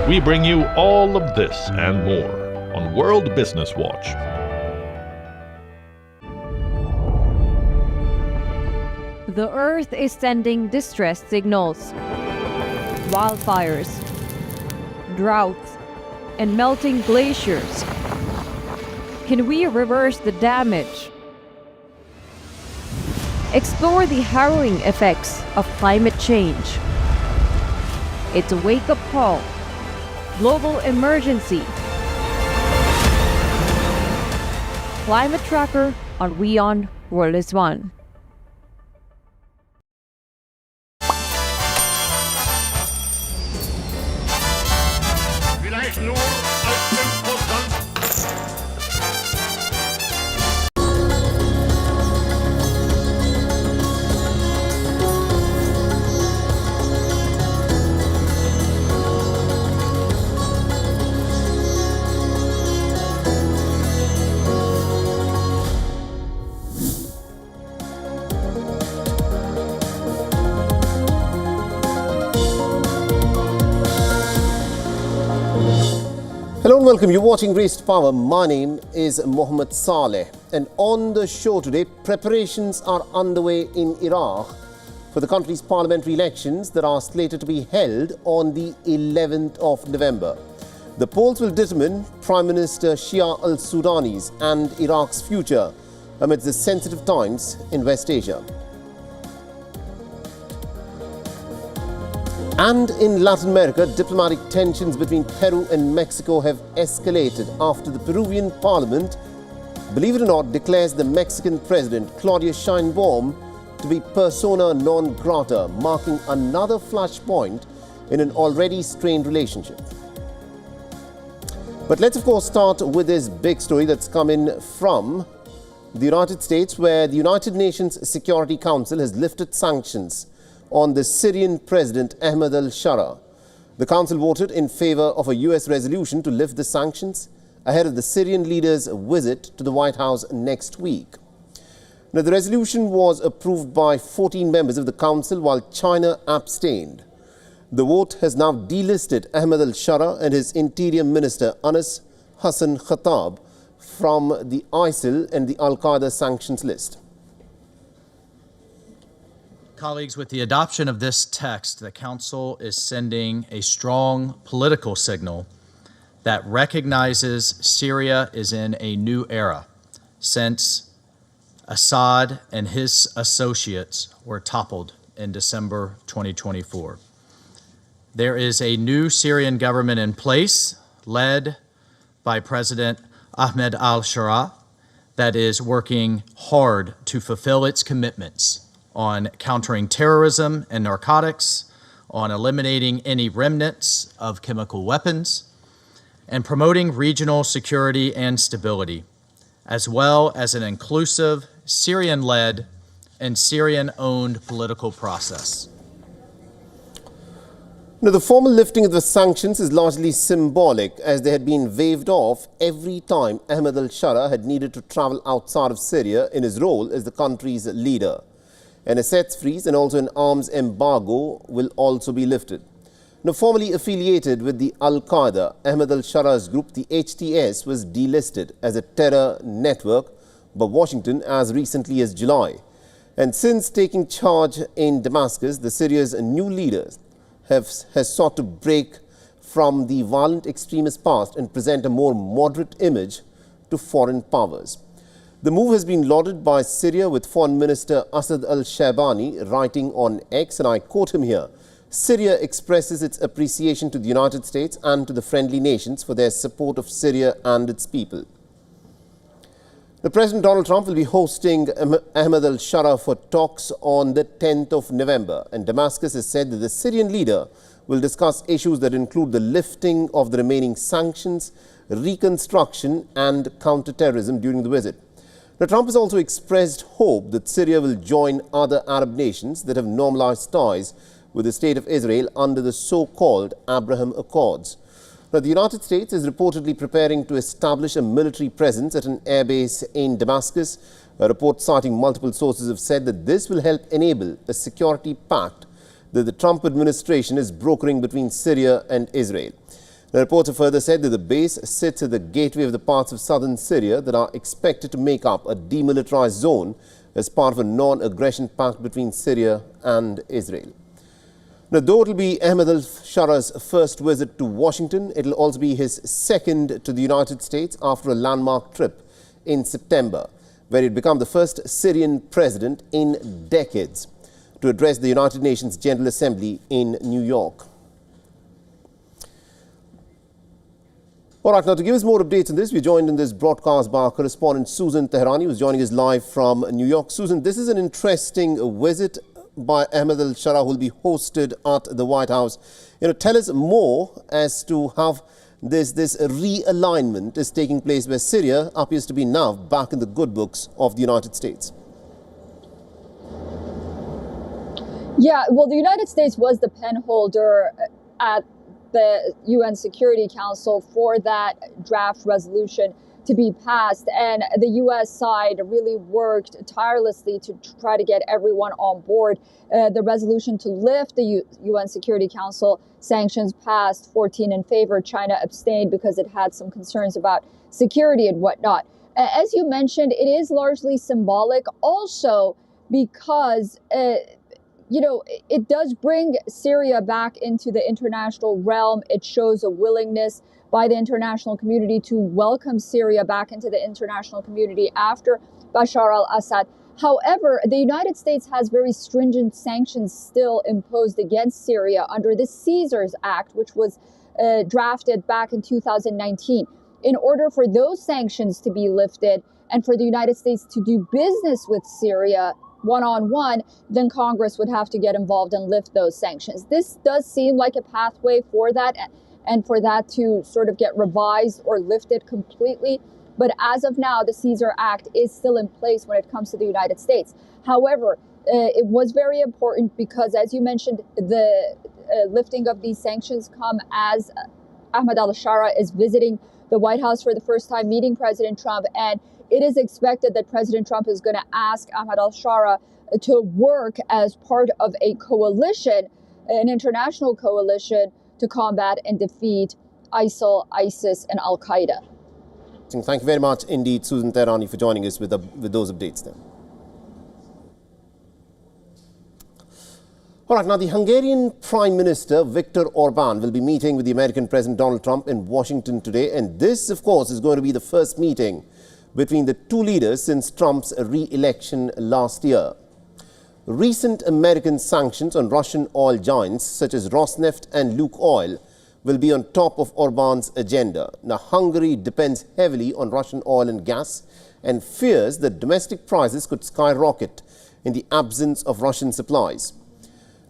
We bring you all of this and more on World Business Watch. The Earth is sending distress signals. Wildfires, droughts, and melting glaciers. Can we reverse the damage? Explore the harrowing effects of climate change. It's a wake-up call. Global emergency. Climate Tracker on WION World is One. Vielleicht nur als 5%. Hello and welcome. You're watching Race to Power. My name is Mohammed Saleh. And on the show today, preparations are underway in Iraq for the country's parliamentary elections that are slated to be held on the 11th of November. The polls will determine Prime Minister Shia al-Sudani's and Iraq's future amidst the sensitive times in West Asia. And in Latin America, diplomatic tensions between Peru and Mexico have escalated after the Peruvian parliament, believe it or not, declares the Mexican president, Claudia Sheinbaum, to be persona non grata, marking another flashpoint in an already strained relationship. But let's, of course, start with this big story that's come in from the United States, where the United Nations Security Council has lifted sanctions on the Syrian President Ahmed al-Shara. The Council voted in favor of a US resolution to lift the sanctions ahead of the Syrian leader's visit to the White House next week. Now, the resolution was approved by 14 members of the Council, while China abstained. The vote has now delisted Ahmed al-Shara and his Interior Minister Anas Hassan Khattab from the ISIL and the Al-Qaeda sanctions list. Colleagues, with the adoption of this text, the Council is sending a strong political signal that recognizes Syria is in a new era since Assad and his associates were toppled in December 2024. There is a new Syrian government in place, led by President Ahmed al-Shara, that is working hard to fulfill its commitments on countering terrorism and narcotics, on eliminating any remnants of chemical weapons, and promoting regional security and stability, as well as an inclusive, Syrian-led and Syrian-owned political process. Now, the formal lifting of the sanctions is largely symbolic, as they had been waved off every time Ahmed al-Shara had needed to travel outside of Syria in his role as the country's leader. An assets freeze and also an arms embargo will also be lifted. Now, formerly affiliated with the Al-Qaeda, Ahmed al-Shara's group, the HTS, was delisted as a terror network by Washington as recently as July. And since taking charge in Damascus, the Syria's new leaders has sought to break from the violent extremist past and present a more moderate image to foreign powers. The move has been lauded by Syria, with Foreign Minister Asad al-Shabani writing on X, and I quote him here: "Syria expresses its appreciation to the United States and to the friendly nations for their support of Syria and its people." The President Donald Trump will be hosting Ahmed al-Shara for talks on the 10th of November, and Damascus has said that the Syrian leader will discuss issues that include the lifting of the remaining sanctions, reconstruction and counterterrorism during the visit. Now, Trump has also expressed hope that Syria will join other Arab nations that have normalized ties with the State of Israel under the so-called Abraham Accords. Now, the United States is reportedly preparing to establish a military presence at an airbase in Damascus. A report citing multiple sources have said that this will help enable a security pact that the Trump administration is brokering between Syria and Israel. The reporter further said that the base sits at the gateway of the parts of southern Syria that are expected to make up a demilitarized zone as part of a non-aggression pact between Syria and Israel. Now, though it will be Ahmed al-Shara's first visit to Washington, it will also be his second to the United States after a landmark trip in September, where he'd become the first Syrian president in decades to address the United Nations General Assembly in New York. All right, now to give us more updates on this, we're joined in this broadcast by our correspondent Susan Teherani, who's joining us live from New York. Susan, this is an interesting visit by Ahmed al-Shara, who will be hosted at the White House. Tell us more as to how this realignment is taking place, where Syria appears to be now back in the good books of the United States. Yeah, well, the United States was the pen holder at the UN Security Council for that draft resolution to be passed. And the U.S. side really worked tirelessly to try to get everyone on board. The resolution to lift the UN Security Council sanctions passed, 14 in favor. China abstained because it had some concerns about security and whatnot. As you mentioned, it is largely symbolic also because it does bring Syria back into the international realm. It shows a willingness by the international community to welcome Syria back into the international community after Bashar al-Assad. However, the United States has very stringent sanctions still imposed against Syria under the Caesars Act, which was drafted back in 2019. In order for those sanctions to be lifted and for the United States to do business with Syria one-on-one, then Congress would have to get involved and lift those sanctions. This does seem like a pathway for that and for that to sort of get revised or lifted completely. But as of now, the Caesar Act is still in place when it comes to the United States. However, it was very important because, as you mentioned, the lifting of these sanctions come as Ahmed al-Shara is visiting the White House for the first time, meeting President Trump, and it is expected that President Trump is going to ask Ahmed al-Shara to work as part of a coalition, an international coalition, to combat and defeat ISIL, ISIS, and Al-Qaeda. Thank you very much indeed, Susan Teherani, for joining us with those updates there. All right, now the Hungarian Prime Minister Viktor Orban will be meeting with the American President Donald Trump in Washington today. And this, of course, is going to be the first meeting between the two leaders since Trump's re-election last year. Recent American sanctions on Russian oil giants such as Rosneft and Lukoil will be on top of Orban's agenda. Now, Hungary depends heavily on Russian oil and gas and fears that domestic prices could skyrocket in the absence of Russian supplies.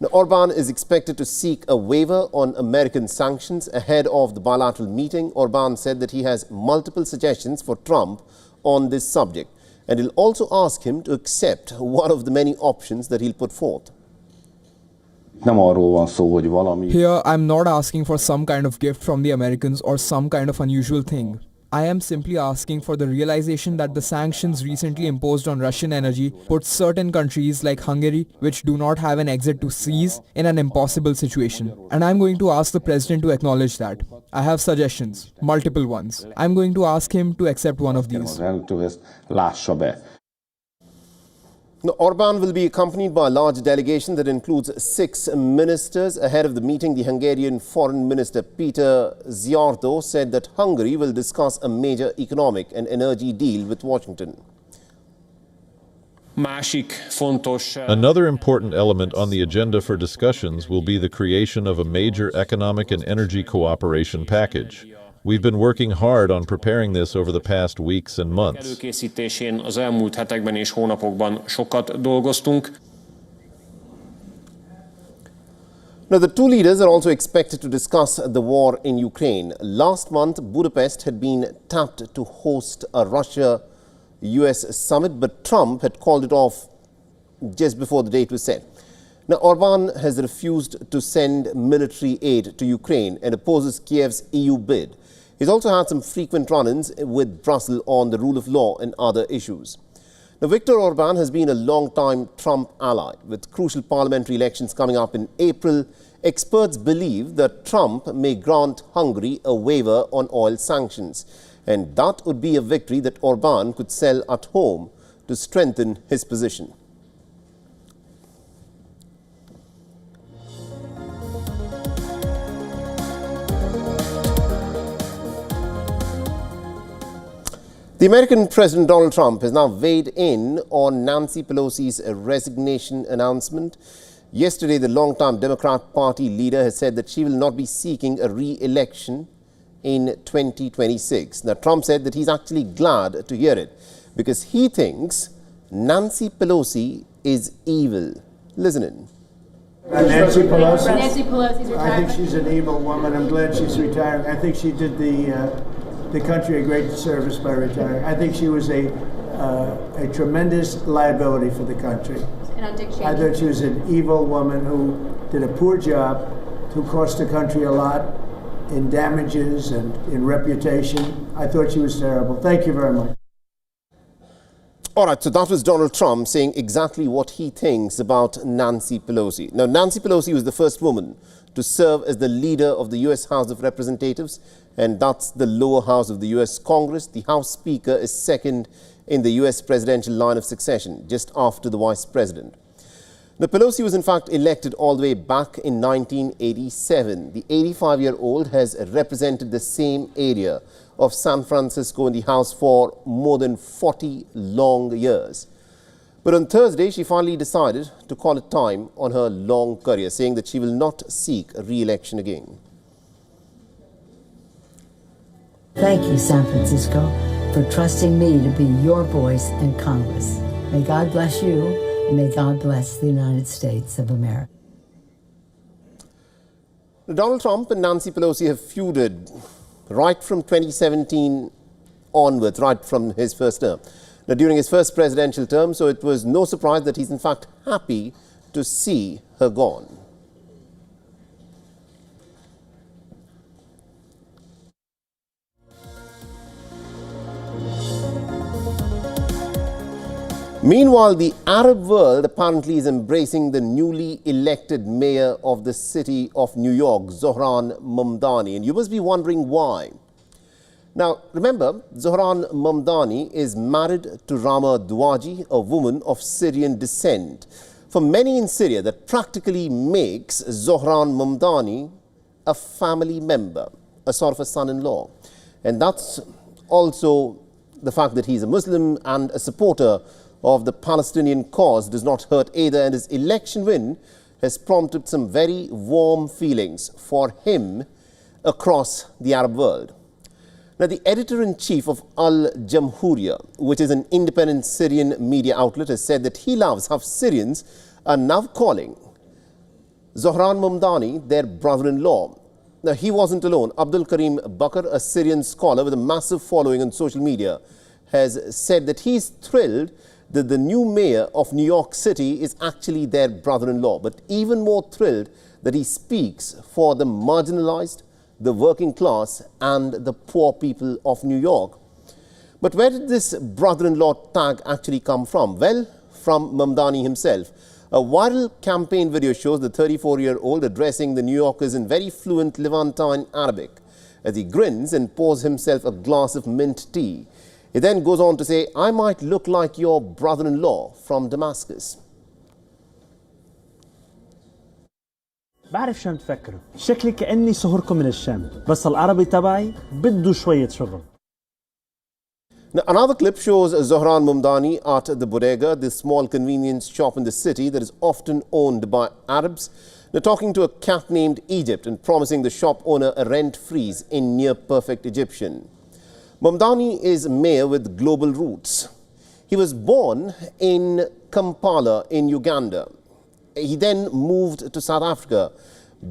Now, Orban is expected to seek a waiver on American sanctions ahead of the bilateral meeting. Orban said that he has multiple suggestions for Trump on this subject, and he'll also ask him to accept one of the many options that he'll put forth. Here, I'm not asking for some kind of gift from the Americans or some kind of unusual thing. I am simply asking for the realization that the sanctions recently imposed on Russian energy put certain countries like Hungary, which do not have an exit to seas, in an impossible situation. And I'm going to ask the president to acknowledge that. I have suggestions, multiple ones. I'm going to ask him to accept one of these. Now, Orban will be accompanied by a large delegation that includes 6 ministers. Ahead of the meeting, the Hungarian Foreign Minister Peter Szijjártó said that Hungary will discuss a major economic and energy deal with Washington. Another important element on the agenda for discussions will be the creation of a major economic and energy cooperation package. We've been working hard on preparing this over the past weeks and months. Előkészítésén az elmúlt hetekben és hónapokban sokat dolgoztunk. Now, the two leaders are also expected to discuss the war in Ukraine. Last month, Budapest had been tapped to host a Russia-US summit, but Trump had called it off just before the date was set. Now, Orban has refused to send military aid to Ukraine and opposes Kiev's EU bid. He's also had some frequent run-ins with Brussels on the rule of law and other issues. Now, Viktor Orban has been a long-time Trump ally. With crucial parliamentary elections coming up in April Experts believe that Trump may grant Hungary a waiver on oil sanctions, and that would be a victory that Orbán could sell at home to strengthen his position. The American President Donald Trump has now weighed in on Nancy Pelosi's resignation announcement. Yesterday, the longtime Democrat Party leader has said that she will not be seeking a re-election in 2026. Now, Trump said that he's actually glad to hear it because he thinks Nancy Pelosi is evil. Listen in. Nancy Pelosi. Nancy Pelosi's retirement. I think she's an evil woman. I'm glad she's retiring. I think she did the country a great service by retiring. I think she was a tremendous liability for the country. And on Dick Cheney. I thought she was an evil woman who did a poor job, who cost the country a lot in damages and in reputation. I thought she was terrible. Thank you very much. All right, so that was Donald Trump saying exactly what he thinks about Nancy Pelosi. Now, Nancy Pelosi was the first woman to serve as the leader of the U.S. House of Representatives, and that's the lower house of the U.S. Congress. The House Speaker is second in the U.S. presidential line of succession, just after the Vice President. Now, Pelosi was in fact elected all the way back in 1987. The 85-year-old has represented the same area of San Francisco in the House for more than 40 long years. But on Thursday, she finally decided to call it time on her long career, saying that she will not seek re-election again. Thank you, San Francisco, for trusting me to be your voice in Congress. May God bless you, and may God bless the United States of America. Donald Trump and Nancy Pelosi have feuded right from 2017 onwards, right from his first term. Now, during his first presidential term, so it was no surprise that he's in fact happy to see her gone. Meanwhile, the Arab world apparently is embracing the newly elected mayor of the city of New York, Zohran Mamdani, and you must be wondering why. Now, remember, Zohran Mamdani is married to Rama Douaji, a woman of Syrian descent. For many in Syria, that practically makes Zohran Mamdani a family member, a sort of a son-in-law. And that's also the fact that he's a Muslim and a supporter of the Palestinian cause does not hurt either, and his election win has prompted some very warm feelings for him across the Arab world. Now, the editor-in-chief of Al Jamhuriya, which is an independent Syrian media outlet, has said that he loves how Syrians are now calling Zohran Mamdani their brother-in-law. Now, he wasn't alone. Abdul Karim Bakr, a Syrian scholar with a massive following on social media, has said that he's thrilled that the new mayor of New York City is actually their brother-in-law, but even more thrilled that he speaks for the marginalized, the working class and the poor people of New York. But where did this brother-in-law tag actually come from? Well, from Mamdani himself. A viral campaign video shows the 34-year-old addressing the New Yorkers in very fluent Levantine Arabic as he grins and pours himself a glass of mint tea. He then goes on to say, "I might look like your brother-in-law from Damascus." بعرف شو عم تفكروا، شكلي كأني صهركم من الشام، بس العربي تبعي بده شوية شغل. Now, another clip shows Zohran Mamdani at the Bodega, the small convenience shop in the city that is often owned by Arabs. They're talking to a cat named Egypt and promising the shop owner a rent freeze in near-perfect Egyptian. Mamdani is mayor with global roots. He was born in Kampala in Uganda. He then moved to South Africa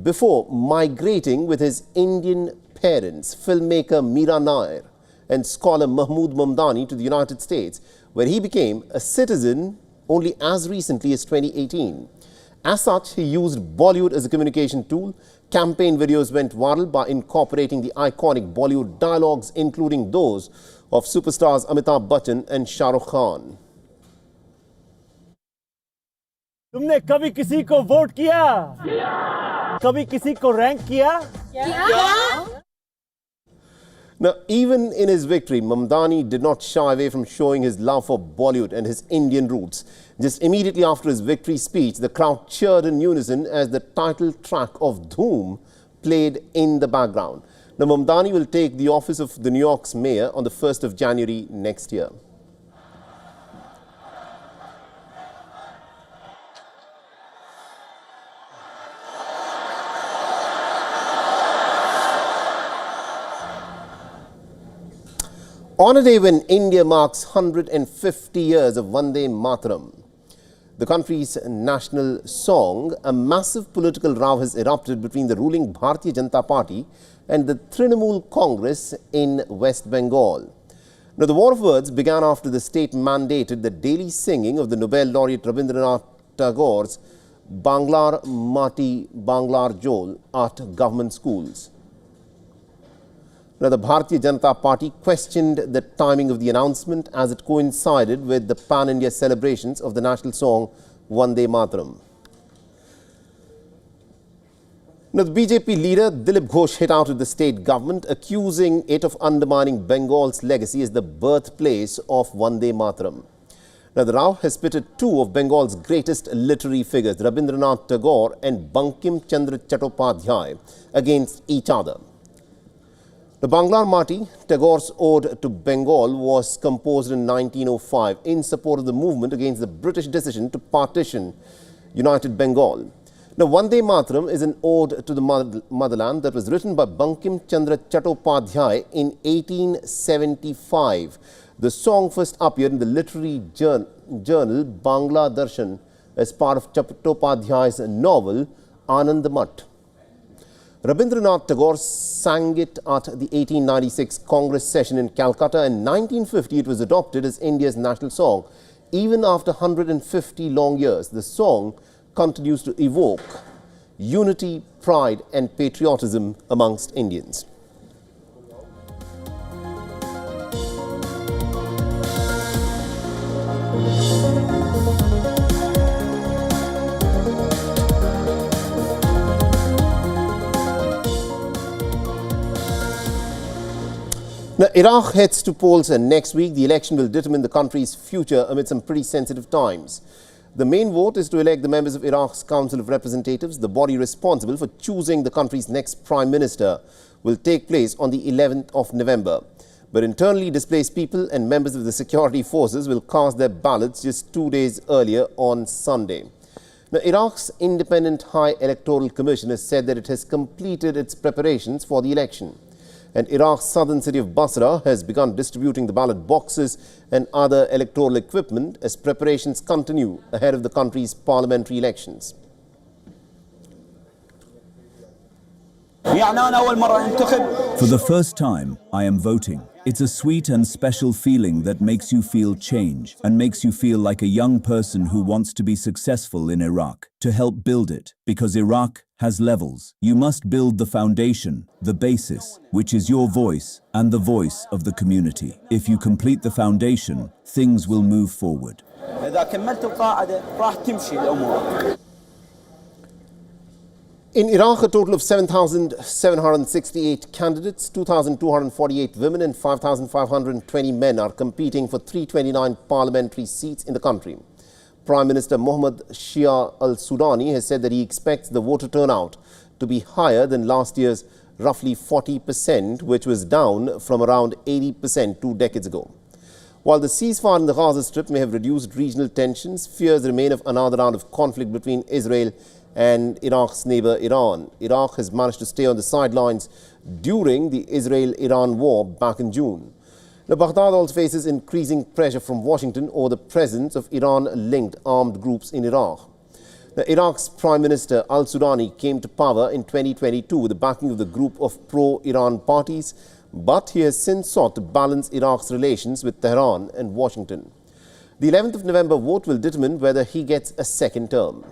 before migrating with his Indian parents, filmmaker Meera Nair and scholar Mahmood Mamdani, to the United States, where he became a citizen only as recently as 2018. As such, he used Bollywood as a communication tool. Campaign videos went viral by incorporating the iconic Bollywood dialogues, including those of superstars Amitabh Bachchan and Shah Rukh Khan. तुमने कभी किसी को vote किया? कभी किसी को rank किया? Now, even in his victory, Mamdani did not shy away from showing his love for Bollywood and his Indian roots. Just immediately after his victory speech, the crowd cheered in unison as the title track of Dhoom played in the background. Now, Mamdani will take the office of the New York's mayor on the 1st of January next year. On a day when India marks 150 years of Vande Mataram, the country's national song, a massive political row has erupted between the ruling Bharatiya Janata Party and the Trinamool Congress in West Bengal. Now, the war of words began after the state mandated the daily singing of the Nobel laureate Rabindranath Tagore's Banglar Mati Banglar Jol at government schools. Now, the Bharatiya Janata Party questioned the timing of the announcement as it coincided with the pan-India celebrations of the national song Vande Mataram. Now, the BJP leader Dilip Ghosh hit out at the state government, accusing it of undermining Bengal's legacy as the birthplace of Vande Mataram. Now, the row has pitted two of Bengal's greatest literary figures, Rabindranath Tagore and Bankim Chandra Chattopadhyay, against each other. The Banglar Mati, Tagore's ode to Bengal, was composed in 1905 in support of the movement against the British decision to partition United Bengal. Now, Vande Mataram is an ode to the motherland that was written by Bankim Chandra Chattopadhyay in 1875. The song first appeared in the literary journal Bangla Darshan as part of Chattopadhyay's novel Anand Mat. Rabindranath Tagore sang it at the 1896 Congress session in Calcutta, and in 1950 it was adopted as India's national song. Even after 150 long years, the song continues to evoke unity, pride and patriotism amongst Indians. Now, Iraq heads to polls next week. The election will determine the country's future amid some pretty sensitive times. The main vote is to elect the members of Iraq's Council of Representatives. The body responsible for choosing the country's next prime minister will take place on the 11th of November. But internally displaced people and members of the security forces will cast their ballots just 2 days earlier on Sunday. Now, Iraq's Independent High Electoral Commission has said that it has completed its preparations for the election. And Iraq's southern city of Basra has begun distributing the ballot boxes and other electoral equipment as preparations continue ahead of the country's parliamentary elections. For the first time, I am voting. It's a sweet and special feeling that makes you feel change and makes you feel like a young person who wants to be successful in Iraq, to help build it, because Iraq has levels. You must build the foundation, the basis, which is your voice and the voice of the community. If you complete the foundation, things will move forward. In Iraq, a total of 7,768 candidates, 2,248 women and 5,520 men are competing for 329 parliamentary seats in the country. Prime Minister Mohammad Shia al-Sudani has said that he expects the voter turnout to be higher than last year's roughly 40%, which was down from around 80% 2 decades ago. While the ceasefire in the Gaza Strip may have reduced regional tensions, fears remain of another round of conflict between Israel and Iraq's neighbor Iran. Iraq has managed to stay on the sidelines during the Israel-Iran war back in June. Now, Baghdad also faces increasing pressure from Washington over the presence of Iran-linked armed groups in Iraq. Now, Iraq's Prime Minister al-Sudani came to power in 2022 with the backing of the group of pro-Iran parties, but he has since sought to balance Iraq's relations with Tehran and Washington. The 11th of November vote will determine whether he gets a second term.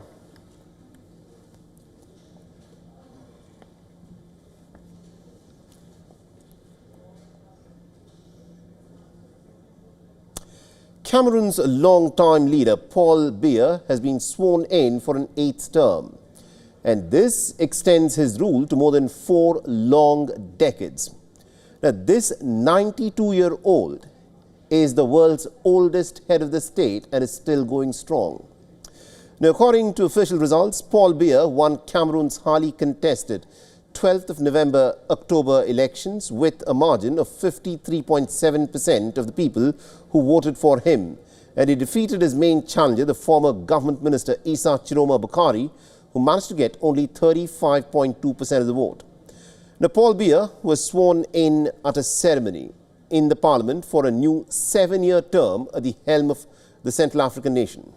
Cameroon's long-time leader, Paul Biya, has been sworn in for an 8th term. and this extends his rule to more than 4 long decades. Now, this 92-year-old is the world's oldest head of the state and is still going strong. Now, according to official results, Paul Biya won Cameroon's highly contested 12th of November-October elections with a margin of 53.7% of the people who voted for him, and he defeated his main challenger, the former government minister Issa Chiroma Bakari, who managed to get only 35.2% of the vote. Now, Paul Biya was sworn in at a ceremony in the parliament for a new 7-year term at the helm of the Central African nation.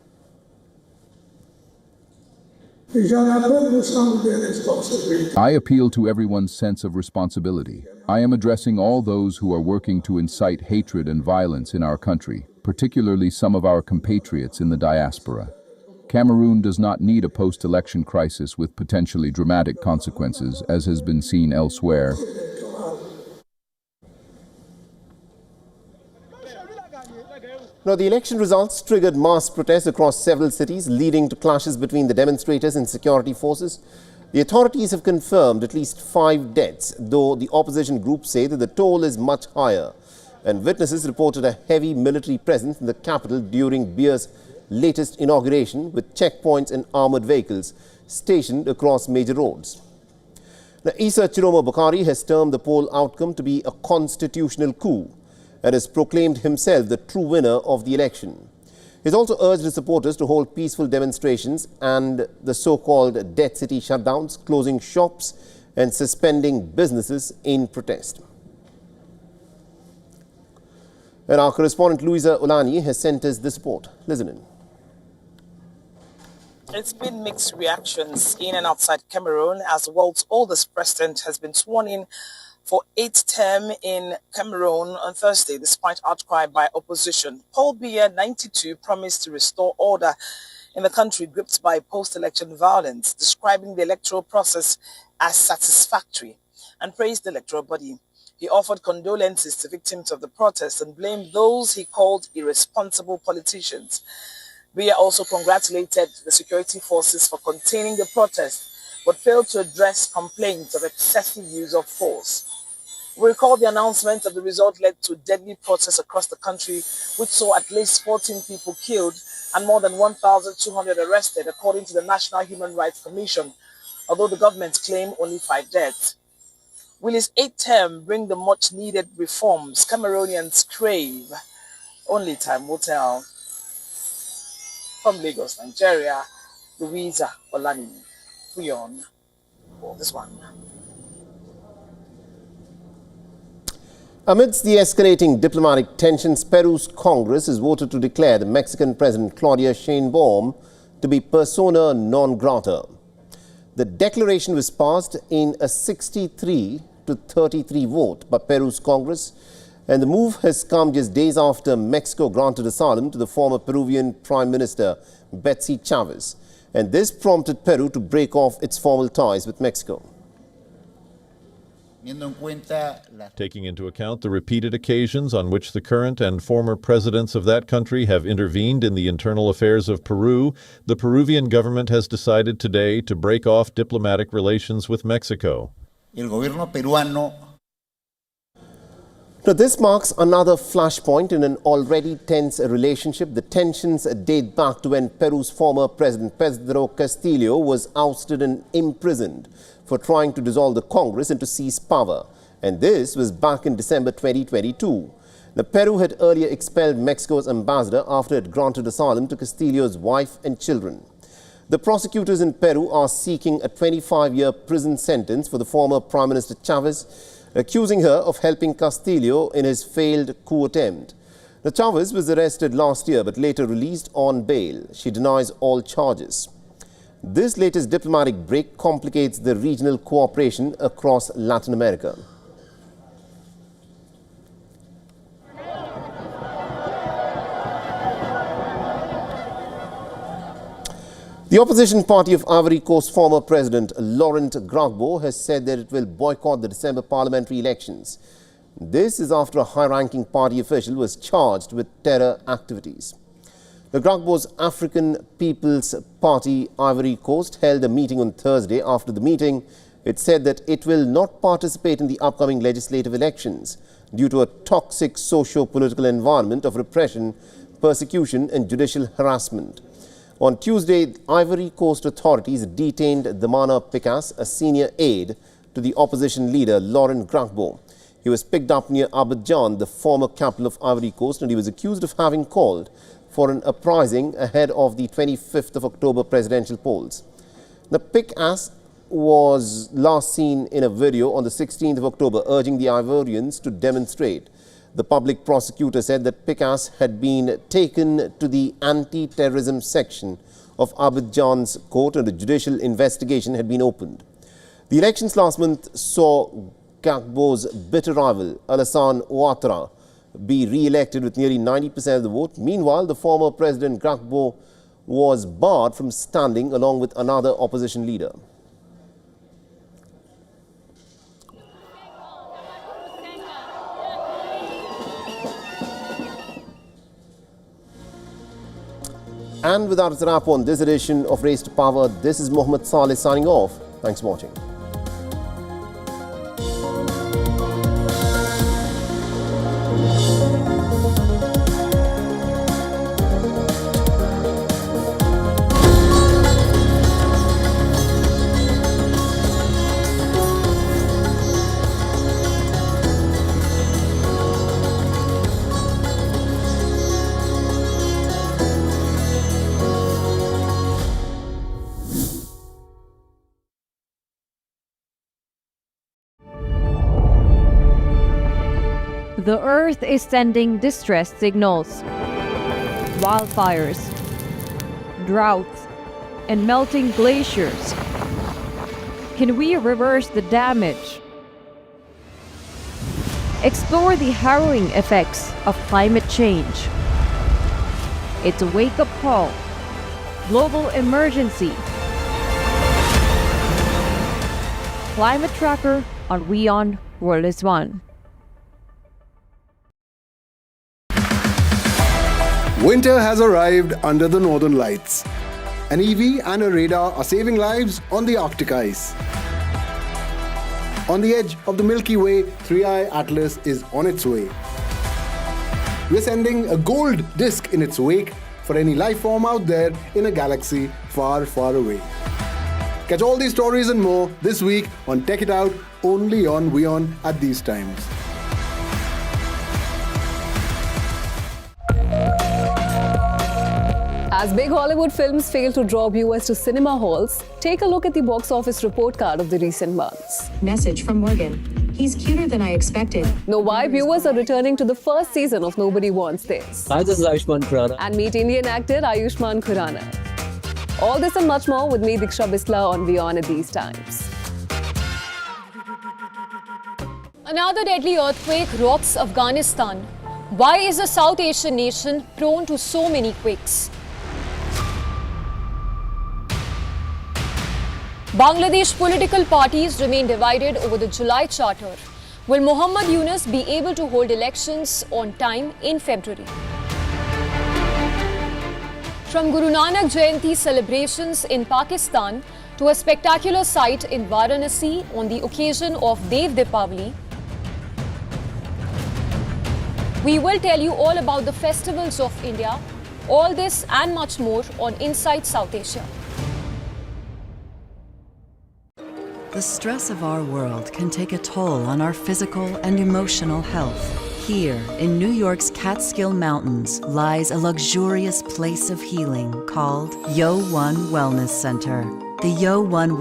I appeal to everyone's sense of responsibility. I am addressing all those who are working to incite hatred and violence in our country, particularly some of our compatriots in the diaspora. Cameroon does not need a post-election crisis with potentially dramatic consequences, as has been seen elsewhere. Now, the election results triggered mass protests across several cities, leading to clashes between the demonstrators and security forces. The authorities have confirmed at least 5 deaths, though the opposition groups say that the toll is much higher. And witnesses reported a heavy military presence in the capital during Biya's latest inauguration, with checkpoints and armoured vehicles stationed across major roads. Now, Issa Chiroma Bakari has termed the poll outcome to be a constitutional coup and has proclaimed himself the true winner of the election. He has also urged his supporters to hold peaceful demonstrations and the so-called Dead City shutdowns, closing shops and suspending businesses in protest. And our correspondent Louisa Olani has sent us this report. Listen in. It's been mixed reactions in and outside Cameroon as the world's oldest president has been sworn in for 8th term in Cameroon on Thursday, despite outcry by opposition. Paul Biya, 92, promised to restore order in the country gripped by post-election violence, describing the electoral process as satisfactory and praised the electoral body. He offered condolences to victims of the protest and blamed those he called irresponsible politicians. Biya also congratulated the security forces for containing the protest, but failed to address complaints of excessive use of force. We recall the announcement of the result led to deadly protests across the country, which saw at least 14 people killed and more than 1,200 arrested, according to the National Human Rights Commission, although the government claimed only 5 deaths. Will his 8th term bring the much-needed reforms Cameroonians crave? Only time will tell. From Lagos, Nigeria, Louisa Olani, WION for this one. Amidst the escalating diplomatic tensions, Peru's Congress has voted to declare the Mexican President Claudia Sheinbaum to be persona non grata. The declaration was passed in a 63-33 vote by Peru's Congress, and the move has come just days after Mexico granted asylum to the former Peruvian Prime Minister Betsy Chavez, and this prompted Peru to break off its formal ties with Mexico. Taking into account the repeated occasions on which the current and former presidents of that country have intervened in the internal affairs of Peru, the Peruvian government has decided today to break off diplomatic relations with Mexico. Now, this marks another flashpoint in an already tense relationship. The tensions date back to when Peru's former president, Pedro Castillo, was ousted and imprisoned for trying to dissolve the Congress and to seize power. And this was back in December 2022. Now, Peru had earlier expelled Mexico's ambassador after it granted asylum to Castillo's wife and children. The prosecutors in Peru are seeking a 25-year prison sentence for the former Prime Minister Chavez, accusing her of helping Castillo in his failed coup attempt. Now, Chavez was arrested last year but later released on bail. She denies all charges. This latest diplomatic break complicates the regional cooperation across Latin America. The opposition party of Ivory Coast's former president, Laurent Gbagbo, has said that it will boycott the December parliamentary elections. This is after a high-ranking party official was charged with terror activities. The Gbagbo's African People's Party, Ivory Coast, held a meeting on Thursday. After the meeting, it said that it will not participate in the upcoming legislative elections due to a toxic socio-political environment of repression, persecution and judicial harassment. On Tuesday, Ivory Coast authorities detained Dramana Picasse, a senior aide to the opposition leader Laurent Gbagbo. He was picked up near Abidjan, the former capital of Ivory Coast, and he was accused of having called for an uprising ahead of the 25th of October presidential polls. The Picasse was last seen in a video on the 16th of October urging the Ivorians to demonstrate. The public prosecutor said that Picasse had been taken to the anti-terrorism section of Abidjan's court and a judicial investigation had been opened. The elections last month saw Gbagbo's bitter rival, Alassane Ouattara, be re-elected with nearly 90% of the vote. Meanwhile, the former President Gbagbo was barred from standing along with another opposition leader. And with that, it's a wrap on this edition of Race to Power. This is Mohammed Saleh signing off. Thanks for watching. The Earth is sending distress signals. Wildfires, droughts, and melting glaciers. Can we reverse the damage? Explore the harrowing effects of climate change. It's a wake-up call. Global emergency. Climate Tracker on WION World is One. Winter has arrived under the northern lights. An EV and a radar are saving lives on the Arctic ice. On the edge of the Milky Way, 3i Atlas is on its way. We're sending a gold disk in its wake for any life form out there in a galaxy far, far away. Catch all these stories and more this week on Tech It Out, only on WION at these times. As big Hollywood films fail to draw viewers to cinema halls, take a look at the box office report card of the recent months. Message from Morgan. He's cuter than I expected. Know why viewers are returning to the first season of Nobody Wants This. Hi, this is Ayushmann Khurrana. And meet Indian actor Ayushmann Khurrana. All this and much more with me, Diksha Bisla, on WION at these times. Another deadly earthquake rocks Afghanistan. Why is a South Asian nation prone to so many quakes? Bangladesh political parties remain divided over the July Charter. Will Muhammad Yunus be able to hold elections on time in February? From Guru Nanak Jayanti celebrations in Pakistan to a spectacular sight in Varanasi on the occasion of Dev Deepavali, we will tell you all about the festivals of India. All this and much more on Inside South Asia. The stress of our world can take a toll on our physical and emotional health. Here, in New York's Catskill Mountains, lies a luxurious place of healing called WION Wellness Center. The WION Wellness